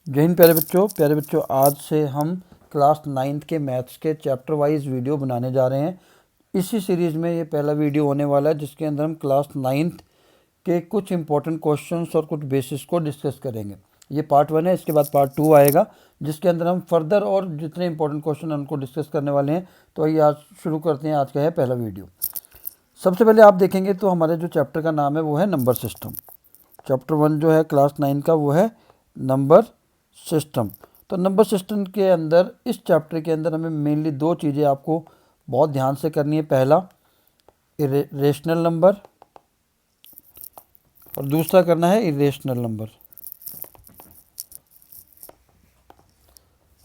जय हिंद प्यारे बच्चों आज से हम क्लास 9th के मैथ्स के चैप्टर वाइज वीडियो बनाने जा रहे हैं। इसी सीरीज़ में ये पहला वीडियो होने वाला है जिसके अंदर हम क्लास 9th के कुछ इंपॉर्टेंट क्वेश्चंस और कुछ बेसिस को डिस्कस करेंगे। ये पार्ट 1 है, इसके बाद पार्ट 2 आएगा जिसके अंदर हम फर्दर और जितने इंपॉर्टेंट क्वेश्चन हैं उनको डिस्कस करने वाले हैं। तो आइए आज शुरू करते हैं। आज का है पहला वीडियो। सबसे पहले आप देखेंगे तो हमारे जो चैप्टर का नाम है वो है नंबर सिस्टम। चैप्टर 1 जो है क्लास 9 का वो है नंबर सिस्टम। तो नंबर सिस्टम के अंदर इस चैप्टर के अंदर हमें मेनली दो चीज़ें आपको बहुत ध्यान से करनी है। पहला रेशनल नंबर और दूसरा करना है इरेशनल नंबर।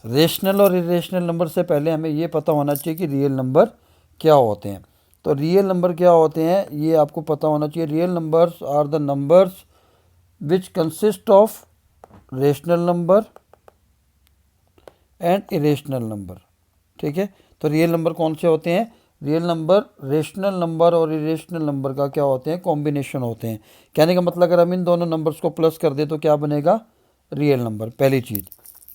रेशनल और इरेशनल नंबर से पहले हमें ये पता होना चाहिए कि रियल नंबर क्या होते हैं। तो रियल नंबर क्या होते हैं ये आपको पता होना चाहिए। Real numbers are the numbers which consist of rational number and irrational number. ठीक है, तो रियल नंबर कौन से होते हैं? रियल नंबर रेशनल नंबर और इरेशनल नंबर का क्या होते हैं? कॉम्बिनेशन होते हैं। कहने का मतलब अगर हम इन दोनों नंबर्स को प्लस कर दें तो क्या बनेगा? रियल नंबर, पहली चीज़।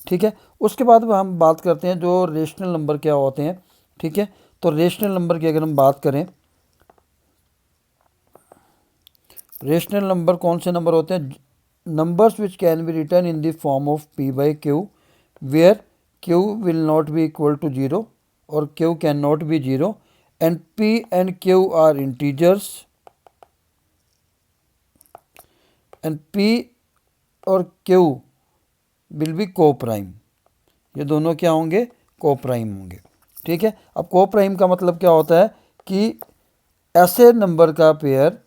ठीक है, उसके बाद हम बात करते हैं जो रेशनल नंबर क्या होते हैं। ठीक है, तो रेशनल नंबर की अगर हम बात करें, रेशनल नंबर कौन से नंबर होते हैं? Numbers which can be written in the form of p by q where q will not be equal to 0 or q cannot be 0 and p and q are integers and p और q will be co-prime। ये दोनों क्या होंगे? Co-prime होंगे। ठीक है, अब co-prime का मतलब क्या होता है कि ऐसे नंबर का पेयर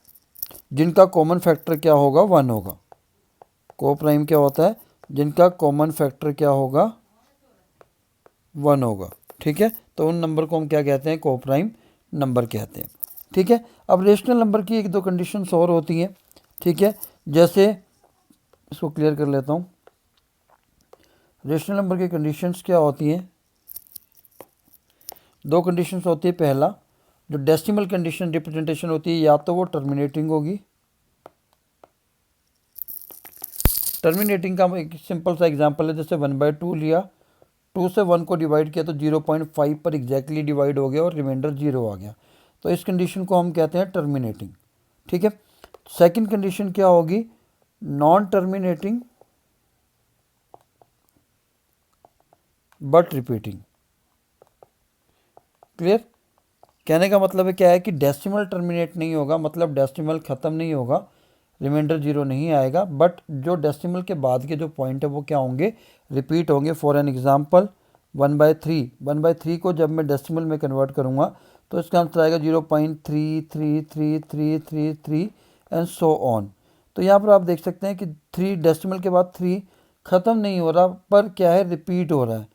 जिनका कॉमन फैक्टर क्या होगा? 1 होगा। को-प्राइम क्या होता है? जिनका कॉमन फैक्टर क्या होगा? 1 होगा। ठीक है, तो उन नंबर को हम क्या कहते हैं? को-प्राइम नंबर कहते हैं। ठीक है, अब रेशनल नंबर की एक दो कंडीशंस और होती हैं। ठीक है, जैसे इसको क्लियर कर लेता हूँ। रेशनल नंबर की कंडीशंस क्या होती हैं? दो कंडीशंस होती है। पहला जो डेसिमल कंडीशन रिप्रेजेंटेशन होती है या तो वो टर्मिनेटिंग होगी। टर्मिनेटिंग का एक सिंपल सा एग्जांपल है, जैसे 1/2 लिया, 2 से 1 को डिवाइड किया तो 0.5 पर एग्जैक्टली डिवाइड हो गया और रिमाइंडर 0 आ गया। तो इस कंडीशन को हम कहते हैं टर्मिनेटिंग। ठीक है, सेकंड कंडीशन क्या होगी? Non terminating but repeating. Clear? कहने का मतलब है क्या है कि डेसिमल टर्मिनेट नहीं होगा, मतलब डेसिमल ख़त्म नहीं होगा, रिमाइंडर 0 नहीं आएगा, बट जो डेसिमल के बाद के जो पॉइंट है वो क्या होंगे? रिपीट होंगे। फॉर एन एग्जांपल 1/3 को जब मैं डेसिमल में कन्वर्ट करूँगा तो इसका आंसर आएगा 0.3333333 एंड सो ऑन। तो यहाँ पर आप देख सकते हैं कि 3 डेसिमल के बाद 3 ख़त्म नहीं हो रहा, पर क्या है? रिपीट हो रहा है।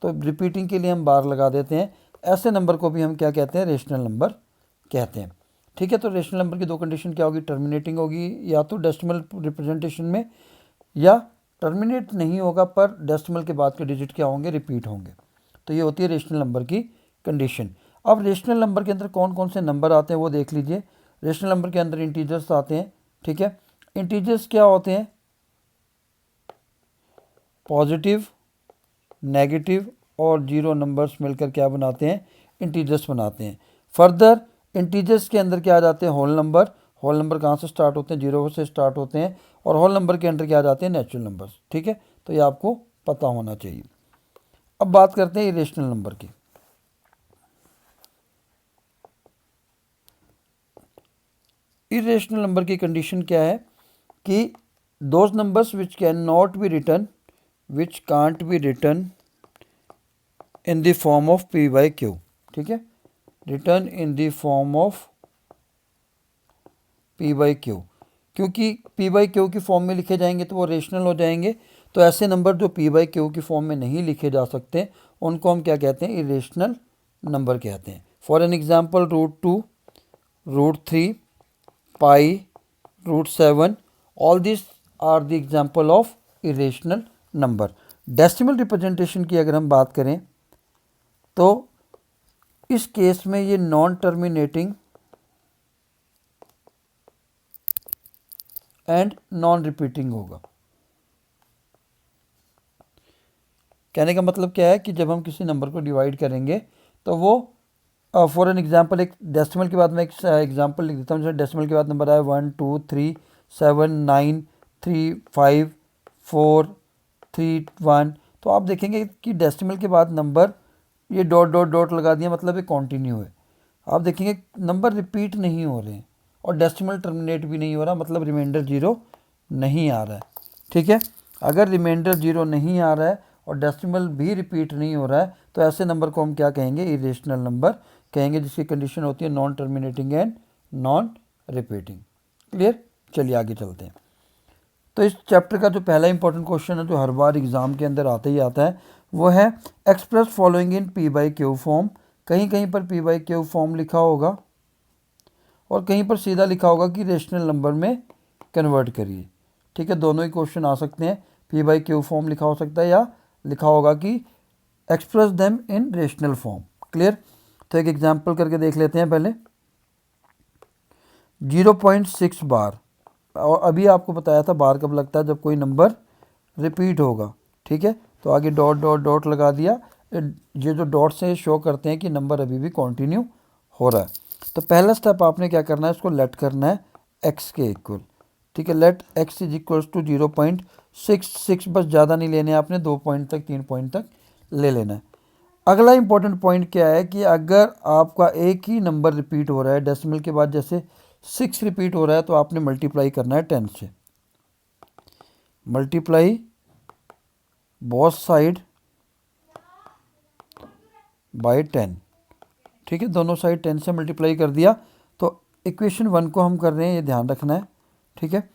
तो रिपीटिंग के लिए हम बार लगा देते हैं। ऐसे नंबर को भी हम क्या कहते हैं? रेशनल नंबर कहते हैं। ठीक है, तो रेशनल नंबर की दो कंडीशन क्या होगी? टर्मिनेटिंग होगी या तो डेसिमल रिप्रेजेंटेशन में, या टर्मिनेट नहीं होगा पर डेसिमल के बाद के डिजिट क्या होंगे? रिपीट होंगे। तो ये होती है रेशनल नंबर की कंडीशन। अब रेशनल नंबर के अंदर कौन कौन से नंबर आते हैं वो देख लीजिए। रेशनल नंबर के अंदर इंटीजर्स आते हैं। ठीक है, इंटीजर्स क्या होते हैं? पॉजिटिव, नेगेटिव और जीरो नंबर्स मिलकर क्या बनाते हैं? इंटीजर्स बनाते हैं। फर्दर इंटीजर्स के अंदर क्या आ जाते हैं? Whole number. होल नंबर कहाँ से स्टार्ट होते हैं? 0 से स्टार्ट होते हैं। और होल नंबर के अंदर क्या आ जाते हैं? Natural numbers. ठीक है, तो ये आपको पता होना चाहिए। अब बात करते हैं इरेशनल नंबर की। इरेशनल नंबर की कंडीशन क्या है कि those numbers which can not be return, which can't be written in the form of p by Q. ठीक है, return in the form of p by Q, क्योंकि p by Q की form में लिखे जाएंगे तो वो रेशनल हो जाएंगे। तो ऐसे नंबर जो p बाई क्यू की फॉर्म में नहीं लिखे जा सकते उनको हम क्या कहते हैं? इरेशनल नंबर कहते हैं। For an example √2, √3, pi, √7, all this are the example of irrational number. Decimal representation की अगर हम बात करें तो इस केस में ये non terminating and non repeating होगा। कहने का मतलब क्या है कि जब हम किसी नंबर को डिवाइड करेंगे तो वो फॉर एन एग्जांपल एक डेसिमल के बाद मैं एक एग्जांपल लिख देता हूँ। जैसे डेसिमल के बाद नंबर आया 1 2 3 7 9 3 5 4 3 1, तो आप देखेंगे कि डेसिमल के बाद नंबर ये डॉट डॉट डॉट लगा दिया, मतलब ये कॉन्टिन्यू है। आप देखेंगे नंबर रिपीट नहीं हो रहे हैं और डेसिमल टर्मिनेट भी नहीं हो रहा, मतलब रिमाइंडर जीरो नहीं आ रहा है। ठीक है, अगर रिमाइंडर जीरो नहीं आ रहा है और डेसिमल भी रिपीट नहीं हो रहा है तो ऐसे नंबर को हम क्या कहेंगे, इरेशनल नंबर कहेंगे, जिसकी कंडीशन होती है non terminating and non repeating. Clear, चलिए आगे चलते हैं। तो इस चैप्टर का जो पहला इंपॉर्टेंट क्वेश्चन है जो हर बार एग्जाम के अंदर आता ही आता है वो है express following in P by Q form. कहीं कहीं पर पी बाई क्यू फॉर्म लिखा होगा और कहीं पर सीधा लिखा होगा कि रेशनल नंबर में कन्वर्ट करिए। ठीक है, दोनों ही क्वेश्चन आ सकते हैं, पी बाई क्यू फॉर्म लिखा हो सकता है या लिखा होगा कि express them in rational form. Clear, तो एक एग्जांपल करके देख लेते हैं पहले। 0.6 बार, और अभी आपको बताया था बार कब लगता है, जब कोई नंबर रिपीट होगा। ठीक है, तो आगे डॉट डॉट डॉट लगा दिया, ये जो डॉट से शो करते हैं कि नंबर अभी भी कंटिन्यू हो रहा है। तो पहला स्टेप आपने क्या करना है, इसको लेट करना है x के इक्वल। ठीक है, let x is equals to 0.66, बस ज़्यादा नहीं लेने आपने, 2 पॉइंट तक 3 पॉइंट तक ले लेना है। अगला इंपॉर्टेंट पॉइंट क्या है कि अगर आपका एक ही नंबर रिपीट हो रहा है डेसिमल के बाद, जैसे 6 रिपीट हो रहा है, तो आपने मल्टीप्लाई करना है 10 से। Multiply both side by 10। ठीक है, दोनों साइड 10 से मल्टीप्लाई कर दिया, तो इक्वेशन 1 को हम कर रहे हैं, ये ध्यान रखना है। ठीक है,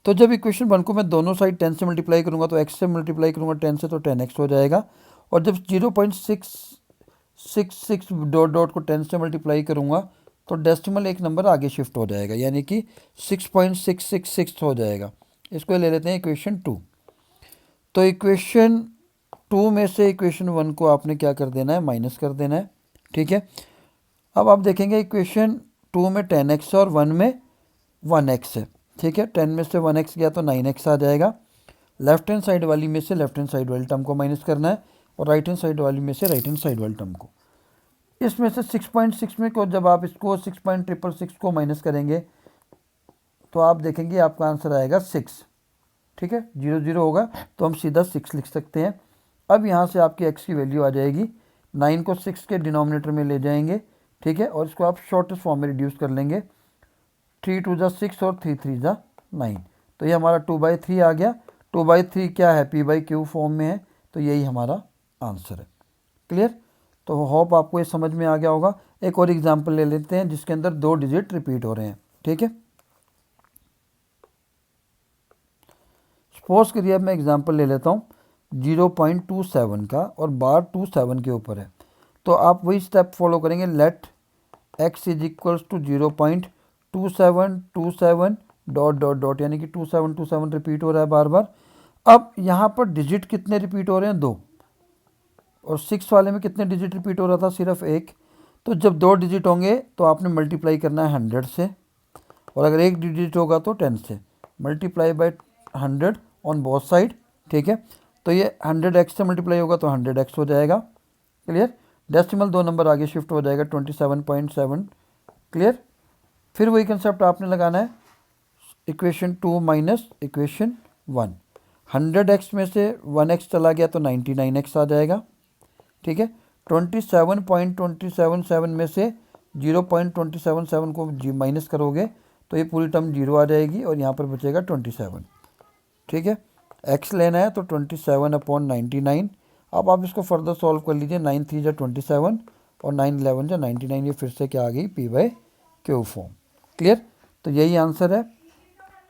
तो जब इक्वेशन 1 को मैं दोनों साइड 10 से मल्टीप्लाई करूंगा तो x से मल्टीप्लाई करूंगा 10 से, तो 10x हो जाएगा। और जब 0.666 डॉट डॉट को 10 से मल्टीप्लाई करूंगा तो डेसिमल एक नंबर आगे शिफ्ट हो जाएगा, यानी कि 6.666 हो जाएगा। इसको ले लेते हैं इक्वेशन 2। तो इक्वेशन 2 में से इक्वेशन 1 को आपने क्या कर देना है, माइनस कर देना है। ठीक है, अब आप देखेंगे इक्वेशन 2 में 10x और 1 में 1x है। ठीक है, 10 में से 1x गया तो 9x आ जाएगा। लेफ्ट हैंड साइड वाली में से लेफ्ट हैंड साइड वाली टर्म को माइनस करना है और राइट हैंड साइड वाली में से राइट हैंड साइड वाली टर्म को। इसमें से 6.6 में को जब आप इसको 6.666 को माइनस करेंगे तो आप देखेंगे आपका आंसर आएगा 6। ठीक है, 0 0 होगा तो हम सीधा 6 लिख सकते हैं। अब यहाँ से आपकी x की वैल्यू आ जाएगी, 9 को 6 के डिनोमिनेटर में ले जाएंगे। ठीक है, और इसको आप शॉर्टेस्ट फॉर्म में रिड्यूस कर लेंगे, 3 2 जा 6 और 3 3 जा 9, तो ये हमारा 2/3 आ गया। 2/3 क्या है, पी बाई क्यू फॉर्म में है, तो यही हमारा आंसर है। क्लियर, तो होप आपको ये समझ में आ गया होगा। एक और एग्जांपल ले लेते हैं जिसके अंदर 2 डिजिट रिपीट हो रहे हैं। ठीक है, सपोज करिए अब मैं एग्जांपल ले लेता हूँ 0.27 का और बार 27 के ऊपर है, तो आप वही स्टेप फॉलो करेंगे, let x is equals to 0.2727 dot dot dot, यानी कि 2727 रिपीट हो रहा है बार बार। अब यहाँ पर डिजिट कितने रिपीट हो रहे हैं, 2, और 6 वाले में कितने डिजिट रिपीट हो रहा था, सिर्फ 1। तो जब 2 डिजिट होंगे तो आपने मल्टीप्लाई करना है 100 से, और अगर 1 डिजिट होगा तो 10 से। Multiply by 100 on both side. ठीक है, तो ये 100x से मल्टीप्लाई होगा तो 100x हो जाएगा। क्लियर, डेसिमल 2 नंबर आगे शिफ्ट हो जाएगा 27.7। क्लियर, फिर वही कंसेप्ट आपने लगाना है, इक्वेशन 2 माइनस इक्वेशन 1। 100x में से 1x चला गया तो 99x आ जाएगा। ठीक है, 27.277 में से 0.277 को माइनस करोगे तो ये पूरी टर्म 0 आ जाएगी और यहाँ पर बचेगा 27। ठीक है, x लेना है तो 27/99। अब आप इसको फर्दर सॉल्व कर लीजिए, 9 3 जा 27 और 9 11 जा 99, ये फिर से क्या आ गई, P by Q form. Clear, तो यही आंसर है।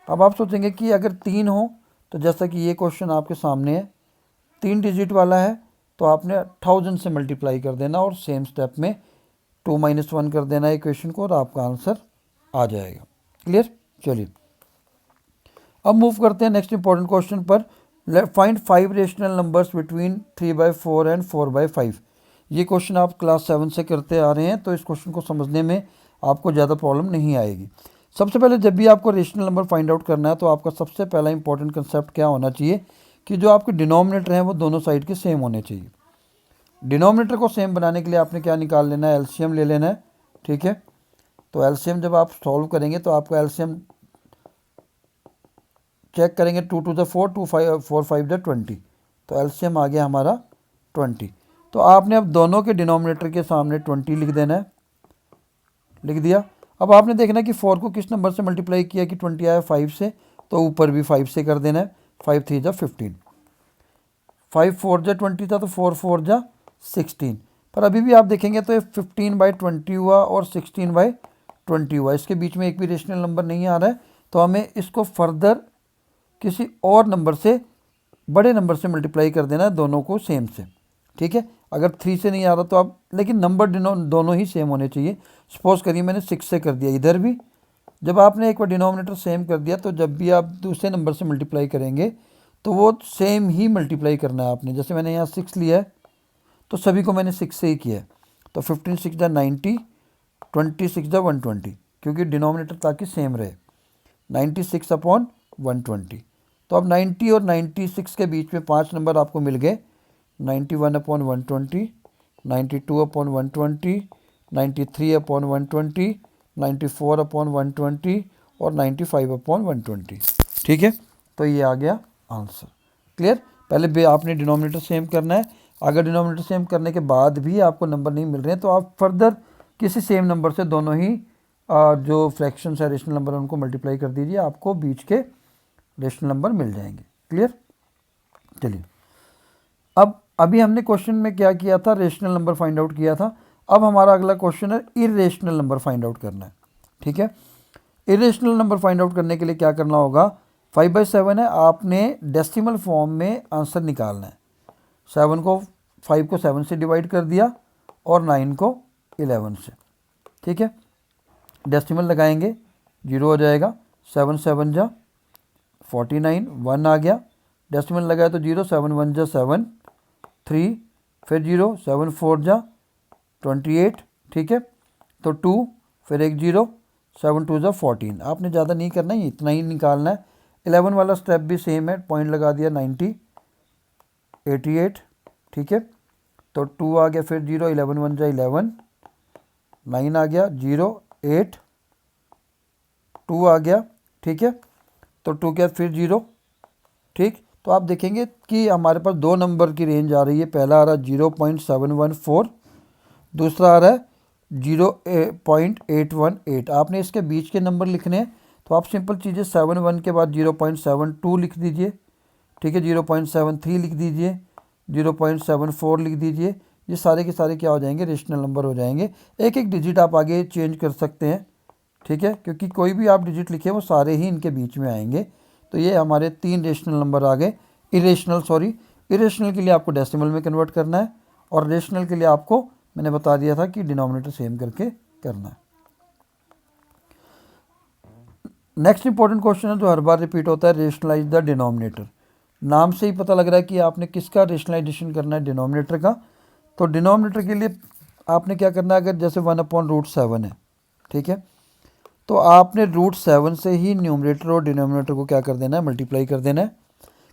अब आप सोचेंगे कि अगर 3 हो, तो जैसा कि ये क्वेश्चन आपके सामने है, 3 डिजिट वाला है, तो आपने 1000 से मल्टीप्लाई कर देना और सेम स्टेप में 2 - 1 कर देना इक्वेशन को और आपका आंसर आ जाएगा। क्लियर, चलिए अब मूव करते हैं नेक्स्ट इंपॉर्टेंट क्वेश्चन पर। Find 5 rational numbers between 3/4 and 4/5। ये क्वेश्चन आप क्लास 7 से करते आ रहे हैं, तो इस क्वेश्चन को समझने में आपको ज़्यादा प्रॉब्लम नहीं आएगी। सबसे पहले जब भी आपको रेशनल नंबर फाइंड आउट करना है तो आपका सबसे पहला इंपॉर्टेंट कंसेप्ट क्या होना चाहिए कि जो आपके डिनोमिनेटर हैं वो दोनों साइड के सेम होने चाहिए। डिनोमिनेटर को सेम बनाने के लिए आपने क्या निकाल लेना है, एलसीएम ले लेना है। ठीक है, तो एलसीएम जब आप सॉल्व करेंगे तो आपका एलसीएम चेक करेंगे, 2 टू द 4, 2 5 4 5 द 20, तो एलसीएम आ गया हमारा 20। तो आपने अब दोनों के डिनोमिनेटर के सामने 20 लिख देना है, लिख दिया। अब आपने देखना है कि 4 को किस नंबर से मल्टीप्लाई किया कि 20 आया, 5 से, तो ऊपर भी 5 से कर देना है। 5 3 जा 15, 5 4 जा 20 था तो 4 4 जा 16, पर अभी भी आप देखेंगे तो 15/20 हुआ और 16/20 हुआ, इसके बीच में एक भी रेशनल नंबर नहीं आ रहा है। तो हमें इसको फर्दर किसी और नंबर से, बड़े नंबर से मल्टीप्लाई कर देना है, दोनों को सेम से। ठीक है, अगर 3 से नहीं आ रहा तो आप, लेकिन नंबर दोनों ही सेम होने चाहिए। सपोज करिए मैंने 6 से कर दिया, इधर भी जब आपने एक बार डिनोमिनेटर सेम कर दिया तो जब भी आप दूसरे नंबर से मल्टीप्लाई करेंगे तो वो सेम ही मल्टीप्लाई करना है आपने। जैसे मैंने यहाँ 6 लिया है तो सभी को मैंने 6 से ही किया है, तो 15 6 जा 90, 20 6 जा 120, क्योंकि डिनोमिनेटर ताकि सेम रहे। 96/120, तो अब 90 और 96 के बीच में 5 नंबर आपको मिल गए, 91/120, 92/120, 93/120, 94/120 और 95/120। ठीक है, तो ये आ गया आंसर। क्लियर? पहले आपने डिनोमिनेटर सेम करना है। अगर डिनोमिनेटर सेम करने के बाद भी आपको नंबर नहीं मिल रहे हैं तो आप फर्दर किसी सेम नंबर से दोनों ही जो फ्रैक्शंस है, रेशनल नंबर, उनको मल्टीप्लाई कर दीजिए, आपको बीच के रेशनल नंबर मिल जाएंगे। क्लियर? चलिए, अब अभी हमने क्वेश्चन में क्या किया था, रेशनल नंबर फाइंड आउट किया था। अब हमारा अगला क्वेश्चन है इरेशनल नंबर फाइंड आउट करना है। ठीक है, इरेशनल नंबर फाइंड आउट करने के लिए क्या करना होगा, 5/7 है, आपने डेसिमल फॉर्म में आंसर निकालना है। 5 को 7 से डिवाइड कर दिया और 9 को 11 से। ठीक है, डेसिमल लगाएंगे, 0 हो जाएगा, 7 7 जा 49, 1 आ गया, डेसिमल लगाया तो 0, 7 1 जा 7, 3, फिर 0, 7 4 जा 28। ठीक है, तो 2, फिर एक 0, 7 2 जा 14। आपने ज़्यादा नहीं करना है, इतना ही निकालना है। 11 वाला स्टेप भी सेम है, पॉइंट लगा दिया, 90, 88। ठीक है, तो 2 आ गया, फिर 0, 11 1 जा 11, 9 आ गया, 0 8, 2 आ गया। ठीक है, तो 2 क्या, फिर 0। ठीक, तो आप देखेंगे कि हमारे पास दो नंबर की रेंज आ रही है। पहला आ रहा है 0.714, दूसरा आ रहा है 0.818। आपने इसके बीच के नंबर लिखने हैं तो आप सिंपल चीज़ें 7 के बाद 0.72 लिख दीजिए। ठीक है, 0.73 लिख दीजिए, 0.74 लिख दीजिए। ये सारे के सारे क्या हो जाएंगे, रेशनल नंबर हो जाएंगे। एक एक डिजिट आप आगे चेंज कर सकते हैं। ठीक है, क्योंकि कोई भी आप डिजिट लिखे वो सारे ही इनके बीच में आएंगे। तो ये हमारे 3 रेशनल नंबर आ गए। इरेशनल के लिए आपको डेसिमल में कन्वर्ट करना है और रेशनल के लिए आपको मैंने बता दिया था कि डिनोमिनेटर सेम करके करना है। नेक्स्ट इंपॉर्टेंट क्वेश्चन है जो हर बार रिपीट होता है, रेशनलाइज द डिनोमिनेटर। नाम से ही पता लग रहा है कि आपने किसका रेशनलाइजेशन करना है, डिनोमिनेटर का। तो डिनोमिनेटर के लिए आपने क्या करना है, अगर जैसे 1/√7 है, ठीक है, तो आपने √7 से ही न्यूमरेटर और डिनोमिनेटर को क्या कर देना है, मल्टीप्लाई कर देना है।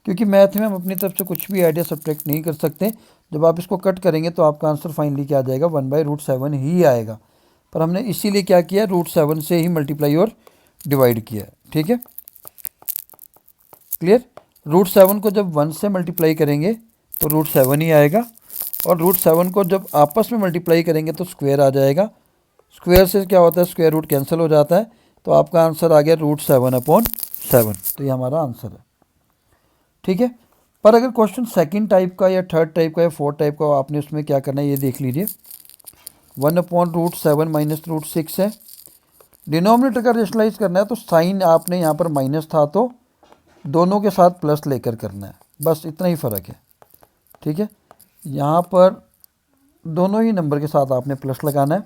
क्योंकि मैथ में हम अपनी तरफ से कुछ भी आइडिया सब्ट्रैक्ट नहीं कर सकते। जब आप इसको कट करेंगे तो आपका आंसर फाइनली क्या आ जाएगा, 1/√7 ही आएगा। पर हमने इसीलिए क्या किया, √7 से ही मल्टीप्लाई और डिवाइड किया। ठीक है, क्लियर? √7 को जब 1 से मल्टीप्लाई करेंगे तो √7 ही आएगा, और √7 को जब आपस में मल्टीप्लाई करेंगे तो स्क्वायर आ जाएगा। स्क्वायर से क्या होता है, स्क्वायर रूट कैंसिल हो जाता है। तो आपका आंसर आ गया √7/7। तो ये हमारा आंसर है। ठीक है, पर अगर क्वेश्चन सेकंड टाइप का या थर्ड टाइप का या फोर्थ टाइप का, आपने उसमें क्या करना है ये देख लीजिए। 1/√7 माइनस √6 है, डिनोमिनेटर का रेशनलाइज करना है तो साइन आपने यहाँ पर माइनस था तो दोनों के साथ प्लस लेकर करना है, बस इतना ही फ़र्क है। ठीक है, यहाँ पर दोनों ही नंबर के साथ आपने प्लस लगाना है।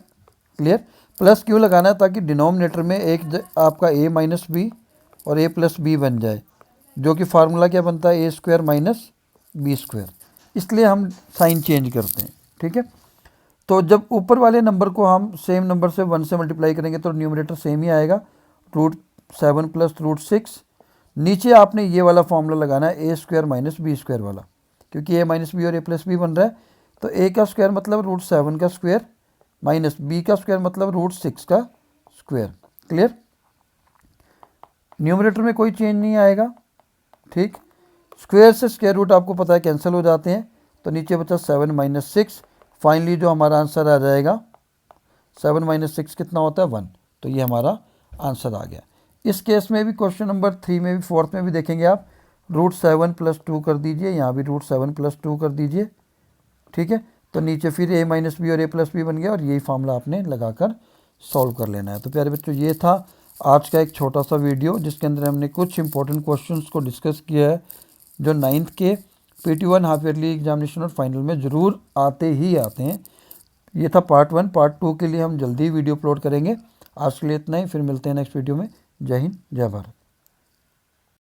क्लियर? प्लस क्यों लगाना है, ताकि डिनोमिनेटर में एक आपका a माइनस बी और a प्लस बी बन जाए, जो कि फार्मूला क्या बनता है, a² माइनस b²। इसलिए हम साइन चेंज करते हैं। ठीक है, तो जब ऊपर वाले नंबर को हम सेम नंबर से 1 से मल्टीप्लाई करेंगे तो न्यूमरेटर सेम ही आएगा, √7 प्लस √6। नीचे आपने ये वाला फॉर्मूला लगाना है a² माइनस b² वाला, क्योंकि a माइनस बी और a प्लस बी बन रहा है। तो a का स्क्वायर मतलब √7 का स्क्वायर माइनस b का स्क्वायर मतलब √6 का स्क्वायर। क्लियर? न्यूमरेटर में कोई चेंज नहीं आएगा। ठीक, स्क्वायर से स्क्वायर रूट आपको पता है कैंसिल हो जाते हैं, तो नीचे बचा 7 माइनस 6। फाइनली जो हमारा आंसर आ जाएगा 7 माइनस 6 कितना होता है 1। तो ये हमारा आंसर आ गया। इस केस में भी क्वेश्चन नंबर 3 में भी, 4th में भी देखेंगे आप, √7 + 2 कर दीजिए, यहाँ भी √7 + 2 कर दीजिए। ठीक है, तो नीचे फिर a माइनस बी और a प्लस बी बन गया, और यही फार्मूला आपने लगाकर सॉल्व कर लेना है। तो प्यारे बच्चों, ये था आज का एक छोटा सा वीडियो जिसके अंदर हमने कुछ इंपॉर्टेंट क्वेश्चंस को डिस्कस किया है जो 9th के PT1 हाफ ईयरली एग्जामिनेशन और फाइनल में ज़रूर आते ही आते हैं। ये था पार्ट 1। पार्ट 2 के लिए हम जल्दी वीडियो अपलोड करेंगे। आज के लिए इतना ही, फिर मिलते हैं नेक्स्ट वीडियो में। जय हिंद, जय भारत।